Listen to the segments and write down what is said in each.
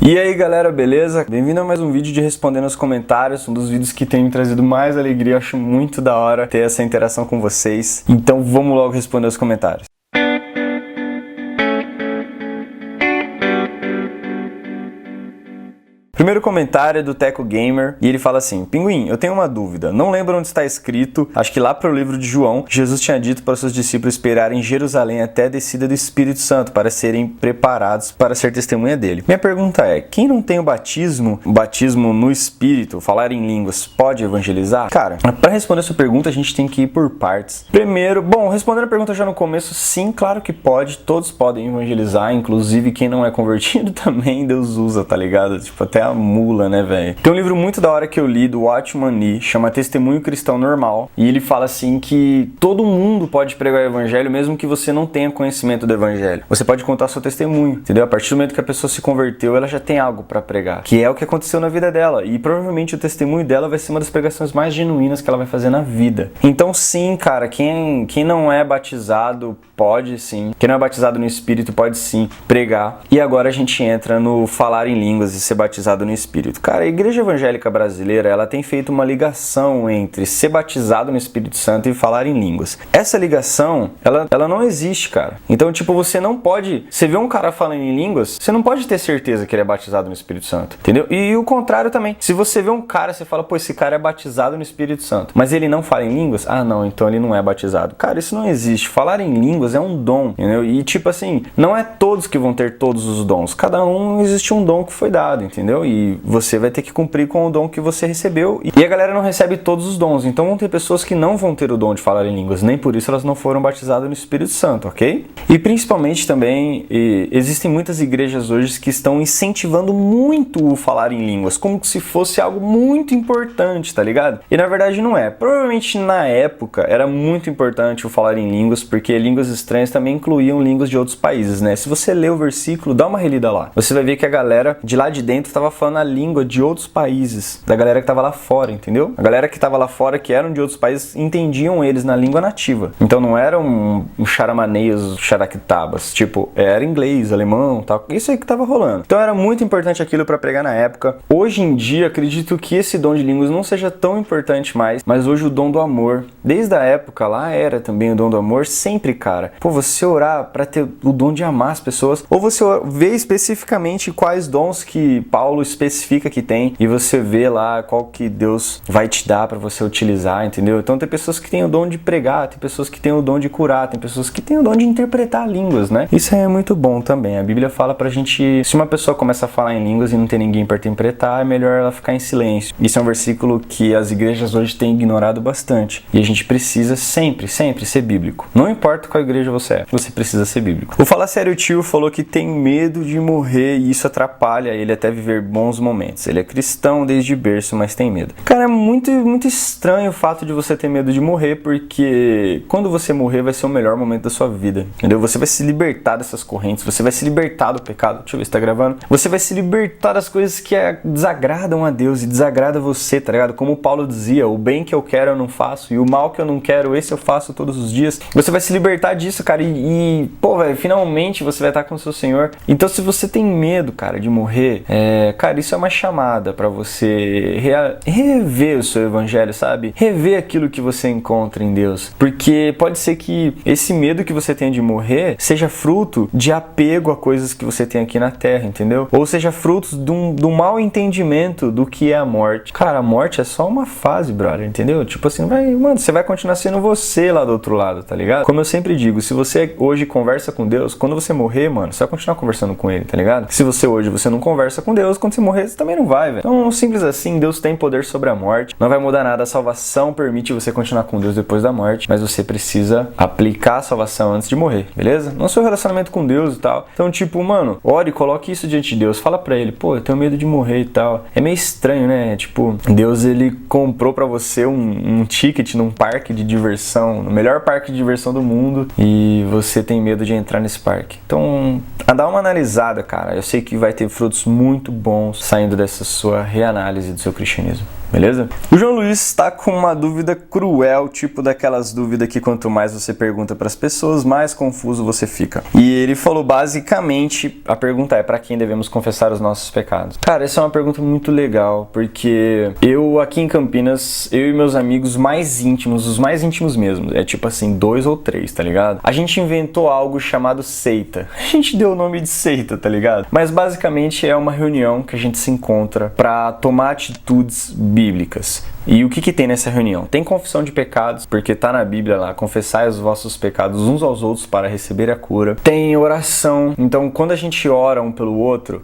E aí galera, beleza? Bem-vindo a mais um vídeo de respondendo aos comentários, um dos vídeos que tem me trazido mais alegria. Eu acho muito da hora ter essa interação com vocês. Então vamos logo responder os comentários. Primeiro comentário é do Teco Gamer e ele fala assim: Pinguim, eu tenho uma dúvida, não lembro onde está escrito, acho que lá para o livro de João, Jesus tinha dito para os seus discípulos esperarem em Jerusalém até a descida do Espírito Santo para serem preparados para ser testemunha dele. Minha pergunta é, quem não tem o batismo no Espírito, falar em línguas, pode evangelizar? Cara, para responder essa pergunta a gente tem que ir por partes. Primeiro, respondendo a pergunta já no começo, sim, claro que pode, todos podem evangelizar, inclusive quem não é convertido também Deus usa, tá ligado? Tipo, até a mula, né, velho? Tem um livro muito da hora que eu li do Watchman Nee, chama Testemunho Cristão Normal, e ele fala assim que todo mundo pode pregar o evangelho mesmo que você não tenha conhecimento do evangelho. Você pode contar seu testemunho, entendeu? A partir do momento que a pessoa se converteu, ela já tem algo pra pregar, que é o que aconteceu na vida dela, e provavelmente o testemunho dela vai ser uma das pregações mais genuínas que ela vai fazer na vida. Então sim, cara, quem não é batizado pode sim, quem não é batizado no Espírito pode sim pregar. E agora a gente entra no falar em línguas e ser batizado no Espírito. Cara, a Igreja Evangélica Brasileira, ela tem feito uma ligação entre ser batizado no Espírito Santo e falar em línguas. Essa ligação, ela não existe, cara. Então, tipo, você não pode... Você vê um cara falando em línguas, você não pode ter certeza que ele é batizado no Espírito Santo, entendeu? E o contrário também. Se você vê um cara, você fala, pô, esse cara é batizado no Espírito Santo, mas ele não fala em línguas? Ah, não, então ele não é batizado. Cara, isso não existe. Falar em línguas é um dom, entendeu? E, tipo assim, não é todos que vão ter todos os dons. Cada um existe um dom que foi dado, entendeu? E você vai ter que cumprir com o dom que você recebeu. E a galera não recebe todos os dons. Então vão ter pessoas que não vão ter o dom de falar em línguas. Nem por isso elas não foram batizadas no Espírito Santo, ok? E principalmente também, existem muitas igrejas hoje que estão incentivando muito o falar em línguas. Como se fosse algo muito importante, tá ligado? E na verdade não é. Provavelmente na época era muito importante o falar em línguas, porque línguas estranhas também incluíam línguas de outros países, né? Se você ler o versículo, dá uma relida lá. Você vai ver que a galera de lá de dentro estava falando a língua de outros países, da galera que tava lá fora, entendeu? A galera que tava lá fora, que eram de outros países, entendiam eles na língua nativa. Então não era um charamaneios, charaquitabas, tipo, era inglês, alemão, tal. Isso aí que tava rolando. Então era muito importante aquilo para pregar na época. Hoje em dia, acredito que esse dom de línguas não seja tão importante mais, mas hoje o dom do amor, desde a época lá era também o dom do amor, sempre, cara. Pô, você orar para ter o dom de amar as pessoas, ou você vê especificamente quais dons que Paulo especifica que tem, e você vê lá qual que Deus vai te dar para você utilizar, entendeu? Então tem pessoas que têm o dom de pregar, tem pessoas que têm o dom de curar, tem pessoas que têm o dom de interpretar línguas, né? Isso aí é muito bom também. A Bíblia fala pra gente, se uma pessoa começa a falar em línguas e não tem ninguém para interpretar, é melhor ela ficar em silêncio. Isso é um versículo que as igrejas hoje têm ignorado bastante, e a gente precisa sempre ser bíblico. Não importa qual igreja você é, você precisa ser bíblico. O Fala Sério Tio falou que tem medo de morrer e isso atrapalha ele até viver bons momentos. Ele é cristão desde berço, mas tem medo. Cara, é muito estranho o fato de você ter medo de morrer, porque quando você morrer vai ser o melhor momento da sua vida, entendeu? Você vai se libertar dessas correntes, você vai se libertar do pecado. Deixa eu ver se tá gravando. Você vai se libertar das coisas que desagradam a Deus e desagradam você, tá ligado? Como o Paulo dizia, o bem que eu quero eu não faço e o mal que eu não quero, esse eu faço todos os dias. Você vai se libertar disso, cara, pô, velho, finalmente você vai estar com o seu Senhor. Então se você tem medo, cara, de morrer, cara, isso é uma chamada pra você rever o seu evangelho, sabe? Rever aquilo que você encontra em Deus. Porque pode ser que esse medo que você tem de morrer seja fruto de apego a coisas que você tem aqui na terra, entendeu? Ou seja fruto de um mau entendimento do que é a morte. Cara, a morte é só uma fase, brother, entendeu? Tipo assim, você vai continuar sendo você lá do outro lado, tá ligado? Como eu sempre digo, se você hoje conversa com Deus, quando você morrer, mano, você vai continuar conversando com Ele, tá ligado? Se você hoje não conversa com Deus, quando você morrer, você também não vai, velho. Então, simples assim, Deus tem poder sobre a morte. Não vai mudar nada. A salvação permite você continuar com Deus depois da morte, mas você precisa aplicar a salvação antes de morrer, beleza? Não seu relacionamento com Deus e tal. Então, tipo, mano, ore, coloque isso diante de Deus. Fala pra Ele, pô, eu tenho medo de morrer e tal. É meio estranho, né? Tipo, Deus, Ele comprou pra você um ticket num parque de diversão, no melhor parque de diversão do mundo, e você tem medo de entrar nesse parque. Então, dá uma analisada, cara. Eu sei que vai ter frutos muito bons saindo dessa sua reanálise do seu cristianismo. beleza? O João Luiz está com uma dúvida cruel, tipo daquelas dúvidas que quanto mais você pergunta para as pessoas, mais confuso você fica. E ele falou basicamente, a pergunta é: para quem devemos confessar os nossos pecados? Cara, essa é uma pergunta muito legal, porque eu aqui em Campinas, eu e meus amigos mais íntimos, os mais íntimos mesmo, é tipo assim, 2 ou 3, tá ligado? A gente inventou algo chamado seita. A gente deu o nome de seita, tá ligado? Mas basicamente é uma reunião que a gente se encontra para tomar atitudes bíblicas. E o que tem nessa reunião? Tem confissão de pecados, porque tá na Bíblia lá: confessai os vossos pecados uns aos outros para receber a cura. Tem oração, então quando a gente ora um pelo outro,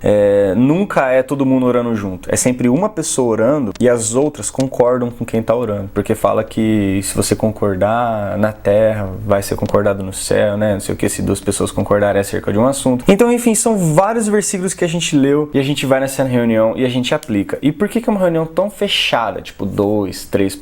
nunca é todo mundo orando junto, é sempre uma pessoa orando e as outras concordam com quem tá orando, porque fala que se você concordar na terra, vai ser concordado no céu, né? Não sei o que, se 2 pessoas concordarem acerca de um assunto. Então, enfim, são vários versículos que a gente leu e a gente vai nessa reunião e a gente aplica. E por que é uma reunião tão fechada? Tipo, 2, 3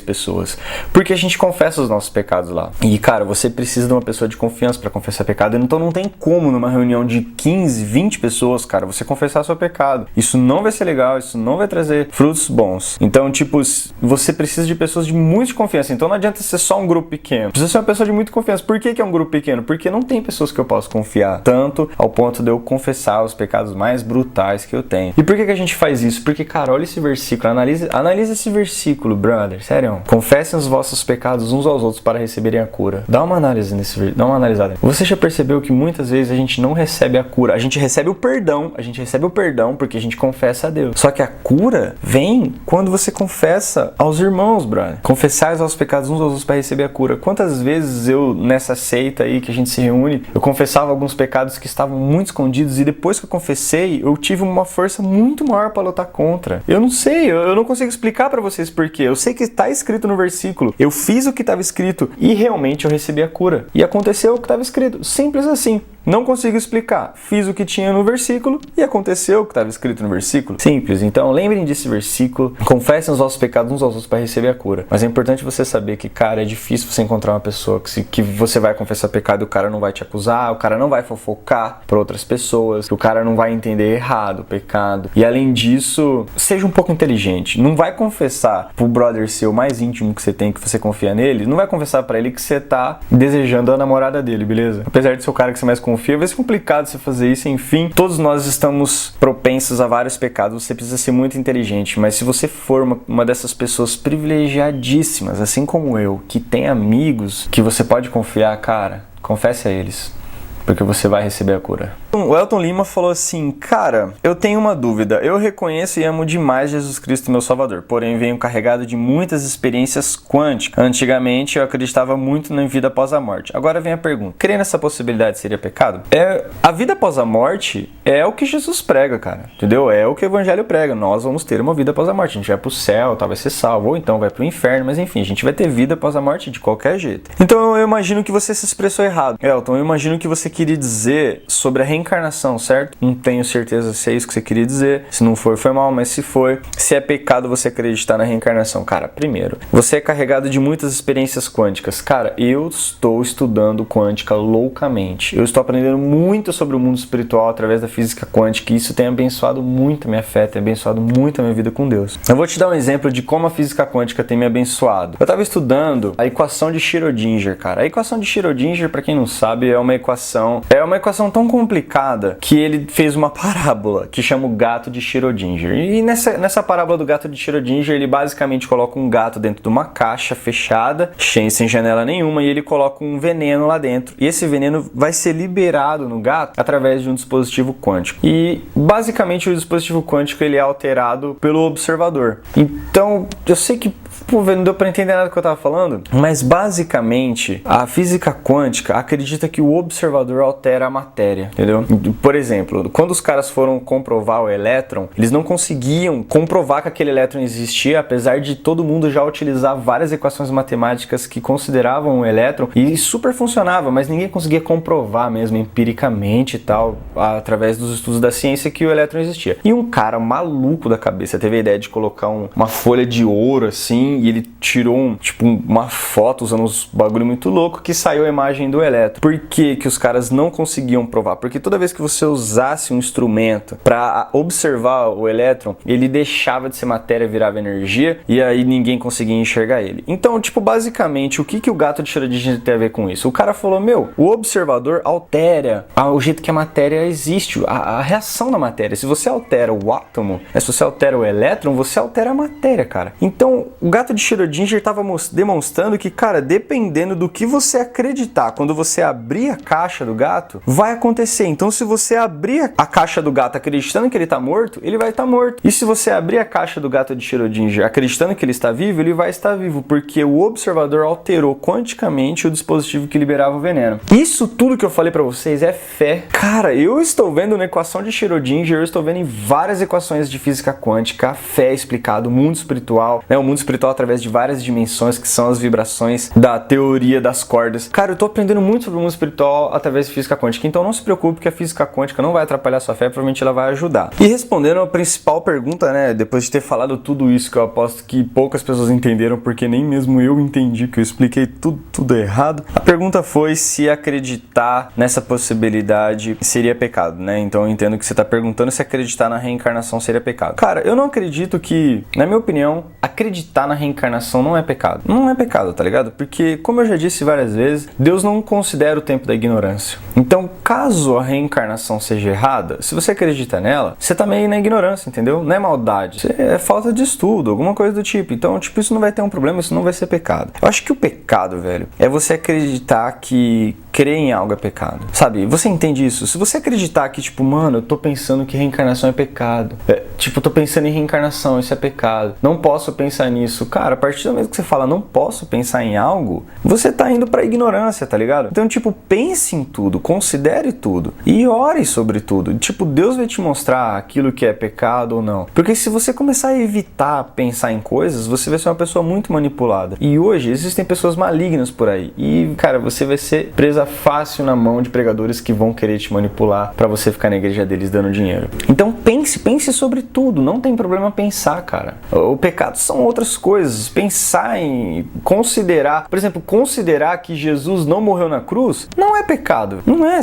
pessoas. Porque a gente confessa os nossos pecados lá. E, cara, você precisa de uma pessoa de confiança para confessar pecado. Então não tem como numa reunião de 15, 20 pessoas, cara, você confessar seu pecado. Isso não vai ser legal, isso não vai trazer frutos bons. Então, tipo, você precisa de pessoas de muita confiança. Então não adianta ser só um grupo pequeno. Precisa ser uma pessoa de muita confiança. Por que é um grupo pequeno? Porque não tem pessoas que eu posso confiar tanto ao ponto de eu confessar os pecados mais brutais que eu tenho. E por que a gente faz isso? Porque, cara, olha esse versículo, analisa esse versículo, brother, sério. Confessem os vossos pecados uns aos outros para receberem a cura. Dá uma análise nesse versículo, dá uma analisada. Você já percebeu que muitas vezes a gente não recebe a cura? A gente recebe o perdão porque a gente confessa a Deus. Só que a cura vem quando você confessa aos irmãos, brother. Confessar os vossos pecados uns aos outros para receber a cura. Quantas vezes eu, nessa seita aí que a gente se reúne, eu confessava alguns pecados que estavam muito escondidos e depois que eu confessei, eu tive uma força muito maior para lutar contra. Eu não sei, eu não consigo explicar para vocês por quê. Eu sei que está escrito no versículo. Eu fiz o que estava escrito e realmente eu recebi a cura. E aconteceu o que estava escrito. Simples assim. Não consigo explicar. Fiz o que tinha no versículo e aconteceu o que estava escrito no versículo. Simples. Então lembrem desse versículo. Confessem os vossos pecados uns aos outros para receber a cura. Mas é importante você saber que, cara, é difícil você encontrar uma pessoa que você vai confessar pecado e o cara não vai te acusar, o cara não vai fofocar para outras pessoas, que o cara não vai entender errado o pecado. E além disso, seja um pouco inteligente. Não vai confessar pro brother seu mais íntimo que você tem, que você confia nele, não vai confessar para ele que você tá desejando a namorada dele, beleza? Apesar de ser o cara que você mais confia, vai ser complicado você fazer isso, enfim. Todos nós estamos propensos a vários pecados, você precisa ser muito inteligente, mas se você for uma dessas pessoas privilegiadíssimas, assim como eu, que tem amigos que você pode confiar, cara, confesse a eles, porque você vai receber a cura. O Elton Lima falou assim: cara, eu tenho uma dúvida. Eu reconheço e amo demais Jesus Cristo, meu Salvador, porém venho carregado de muitas experiências quânticas. Antigamente eu acreditava muito na vida após a morte. Agora vem a pergunta: crer nessa possibilidade seria pecado? A vida após a morte é o que Jesus prega, cara, entendeu? É o que o Evangelho prega. Nós vamos ter uma vida após a morte. A gente vai pro céu, vai ser salvo, ou então vai pro inferno, mas enfim, a gente vai ter vida após a morte de qualquer jeito. Então eu imagino que você se expressou errado, Elton. Eu imagino que você queria dizer sobre a reencarnação, certo? Não tenho certeza se é isso que você queria dizer. Se não for, foi mal, mas se for, se é pecado você acreditar na reencarnação. Cara, primeiro, você é carregado de muitas experiências quânticas. Cara, eu estou estudando quântica loucamente. Eu estou aprendendo muito sobre o mundo espiritual através da física quântica e isso tem abençoado muito a minha fé, tem abençoado muito a minha vida com Deus. Eu vou te dar um exemplo de como a física quântica tem me abençoado. Eu estava estudando a equação de Schrödinger, cara. A equação de Schrödinger, para quem não sabe, é uma equação tão complicada que ele fez uma parábola que chama o gato de Schrödinger. E nessa parábola do gato de Schrödinger, ele basicamente coloca um gato dentro de uma caixa fechada, sem janela nenhuma, e ele coloca um veneno lá dentro. E esse veneno vai ser liberado no gato através de um dispositivo quântico. E basicamente o dispositivo quântico ele é alterado pelo observador. Então, eu sei que não deu pra entender nada do que eu tava falando, mas basicamente a física quântica acredita que o observador altera a matéria, entendeu? Por exemplo, quando os caras foram comprovar o elétron, eles não conseguiam comprovar que aquele elétron existia, apesar de todo mundo já utilizar várias equações matemáticas que consideravam o elétron e super funcionava, mas ninguém conseguia comprovar mesmo empiricamente e tal, através dos estudos da ciência, que o elétron existia. E um cara maluco da cabeça teve a ideia de colocar uma folha de ouro assim alguém e ele tirou uma foto usando uns bagulho muito louco que saiu a imagem do elétron. Por que que os caras não conseguiam provar? Porque toda vez que você usasse um instrumento para observar o elétron, ele deixava de ser matéria, virava energia, e aí ninguém conseguia enxergar ele. Então, basicamente, o que o gato de Schrödinger tem a ver com isso? O cara falou, o observador altera o jeito que a matéria existe, a reação da matéria. Se você altera o átomo, se você altera o elétron, você altera a matéria, cara. Então, o gato de Schrödinger estava demonstrando que, cara, dependendo do que você acreditar, quando você abrir a caixa do gato, vai acontecer. Então, se você abrir a caixa do gato acreditando que ele está morto, ele vai estar morto. E se você abrir a caixa do gato de Schrödinger acreditando que ele está vivo, ele vai estar vivo, porque o observador alterou quanticamente o dispositivo que liberava o veneno. Isso tudo que eu falei pra vocês é fé. Cara, eu estou vendo na equação de Schrödinger, eu estou vendo em várias equações de física quântica, a fé é explicado, o mundo espiritual, o mundo espiritual através de várias dimensões, que são as vibrações da teoria das cordas. Cara, eu tô aprendendo muito sobre o mundo espiritual através de física quântica, então não se preocupe que a física quântica não vai atrapalhar sua fé, provavelmente ela vai ajudar. E respondendo a principal pergunta, depois de ter falado tudo isso, que eu aposto que poucas pessoas entenderam, porque nem mesmo eu entendi, que eu expliquei tudo errado. A pergunta foi se acreditar nessa possibilidade seria pecado, Então eu entendo que você tá perguntando se acreditar na reencarnação seria pecado. Cara, eu não acredito que, na minha opinião, acreditar na reencarnação não é pecado. Não é pecado, tá ligado? Porque, como eu já disse várias vezes, Deus não considera o tempo da ignorância. Então, caso a reencarnação seja errada, se você acredita nela, você tá meio na ignorância, entendeu? Não é maldade, é falta de estudo, alguma coisa do tipo. Então, isso não vai ter um problema, isso não vai ser pecado. Eu acho que o pecado, velho, é você acreditar que crer em algo é pecado. Sabe? Você entende isso? Se você acreditar que, eu tô pensando que reencarnação é pecado. Eu tô pensando em reencarnação, isso é pecado. Não posso pensar nisso. Cara, a partir do momento que você fala não posso pensar em algo, você tá indo pra ignorância, tá ligado? Então, pense em tudo, considere tudo e ore sobre tudo. Deus vai te mostrar aquilo que é pecado ou não. Porque se você começar a evitar pensar em coisas, você vai ser uma pessoa muito manipulada. E hoje existem pessoas malignas por aí. E, cara, você vai ser presa fácil na mão de pregadores que vão querer te manipular pra você ficar na igreja deles dando dinheiro. Então pense sobre tudo, não tem problema pensar, cara. O pecado são outras coisas. Pensar em considerar, por exemplo, considerar que Jesus não morreu na cruz, não é pecado. Não é.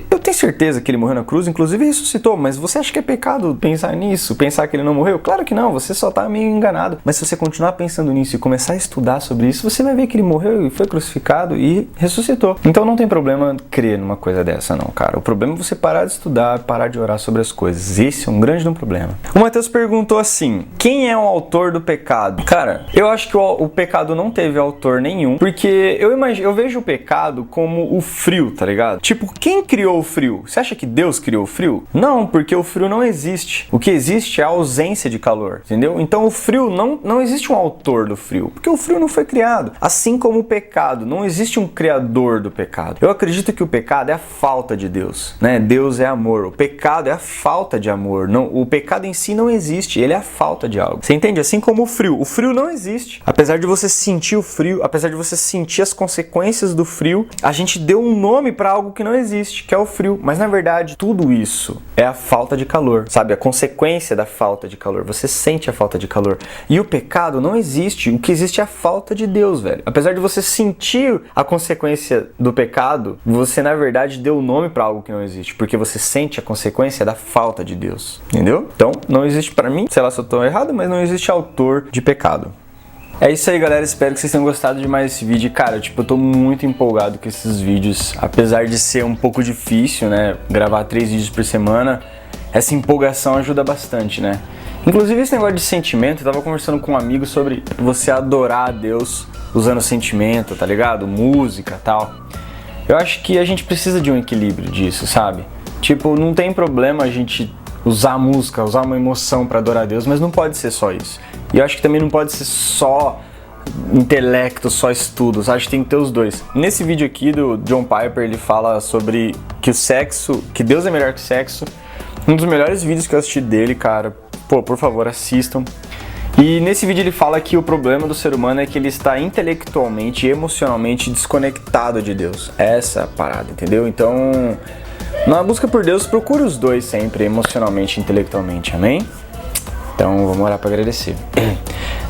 Eu tenho certeza que ele morreu na cruz, inclusive ressuscitou, mas você acha que é pecado pensar nisso? Pensar que ele não morreu? Claro que não, você só tá meio enganado. Mas se você continuar pensando nisso e começar a estudar sobre isso, você vai ver que ele morreu e foi crucificado e ressuscitou. Então não tem problema crer numa coisa dessa não, cara. O problema é você parar de estudar, parar de orar sobre as coisas. Esse é um grande problema. O Matheus perguntou assim, quem é o autor do pecado? Cara, eu acho que o pecado não teve autor nenhum, porque eu vejo o pecado como o frio, tá ligado? Quem criou o frio? Você acha que Deus criou o frio? Não, porque o frio não existe. O que existe é a ausência de calor, entendeu? Então o frio não existe um autor do frio, porque o frio não foi criado. Assim como o pecado, não existe um criador do pecado. Eu acredito que o pecado é a falta de Deus, Deus é amor. O pecado é a falta de amor. Não, o pecado em si não existe, ele é a falta de algo. Você entende? Assim como o frio não existe. Apesar de você sentir o frio, apesar de você sentir as consequências do frio, a gente deu um nome para algo que não existe, que é o frio. Mas na verdade, tudo isso é a falta de calor, sabe? A consequência da falta de calor. Você sente a falta de calor. E o pecado não existe. O que existe é a falta de Deus, velho. Apesar de você sentir a consequência do pecado, você na verdade deu o nome para algo que não existe, porque você sente a consequência da falta de Deus. Entendeu? Então, não existe para mim, sei lá se eu tô errado, mas não existe autor de pecado. É isso aí, galera, espero que vocês tenham gostado de mais esse vídeo. Cara, eu tô muito empolgado com esses vídeos, apesar de ser um pouco difícil, gravar 3 vídeos por semana, essa empolgação ajuda bastante, Inclusive esse negócio de sentimento, eu tava conversando com um amigo sobre você adorar a Deus usando sentimento, tá ligado? Música e tal. Eu acho que a gente precisa de um equilíbrio disso, sabe? Não tem problema a gente usar música, usar uma emoção pra adorar a Deus, mas não pode ser só isso. E eu acho que também não pode ser só intelecto, só estudos, acho que tem que ter os dois. Nesse vídeo aqui do John Piper, ele fala sobre que Deus é melhor que sexo. Um dos melhores vídeos que eu assisti dele, cara. Por favor, assistam. E nesse vídeo ele fala que o problema do ser humano é que ele está intelectualmente e emocionalmente desconectado de Deus. Essa é a parada, entendeu? Então, na busca por Deus, procure os dois sempre, emocionalmente e intelectualmente, amém? Então vamos orar para agradecer.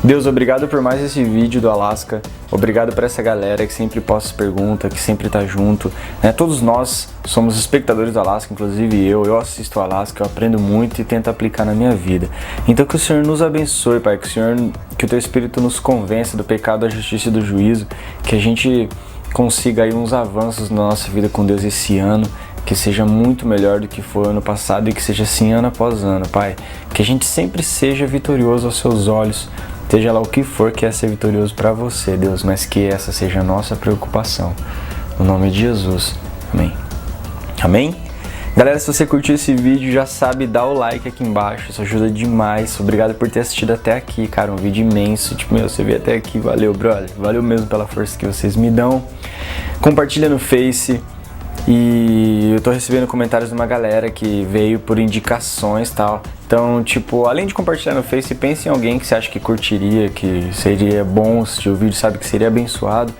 Deus, obrigado por mais esse vídeo do Alasca. Obrigado por essa galera que sempre posta pergunta, que sempre tá junto. Todos nós somos espectadores do Alasca, inclusive eu assisto o Alasca, eu aprendo muito e tento aplicar na minha vida. Então que o Senhor nos abençoe, Pai, que o Teu Espírito nos convença do pecado, da justiça e do juízo, que a gente consiga aí uns avanços na nossa vida com Deus esse ano, que seja muito melhor do que foi ano passado e que seja assim ano após ano, Pai. Que a gente sempre seja vitorioso aos Seus olhos, seja lá o que for que é ser vitorioso para você, Deus, mas que essa seja a nossa preocupação. No nome de Jesus. Amém. Amém? Galera, se você curtiu esse vídeo, já sabe, dá o like aqui embaixo, isso ajuda demais. Obrigado por ter assistido até aqui, cara, um vídeo imenso. Tipo, você veio até aqui, valeu, brother. Valeu mesmo pela força que vocês me dão. Compartilha no Face. E eu tô recebendo comentários de uma galera que veio por indicações e tal. Então, tipo, além de compartilhar no Face, pense em alguém que você acha que curtiria, que seria bom assistir o vídeo, sabe, que seria abençoado.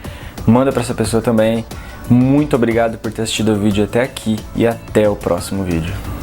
Manda pra essa pessoa também. Muito obrigado por ter assistido o vídeo até aqui e até o próximo vídeo.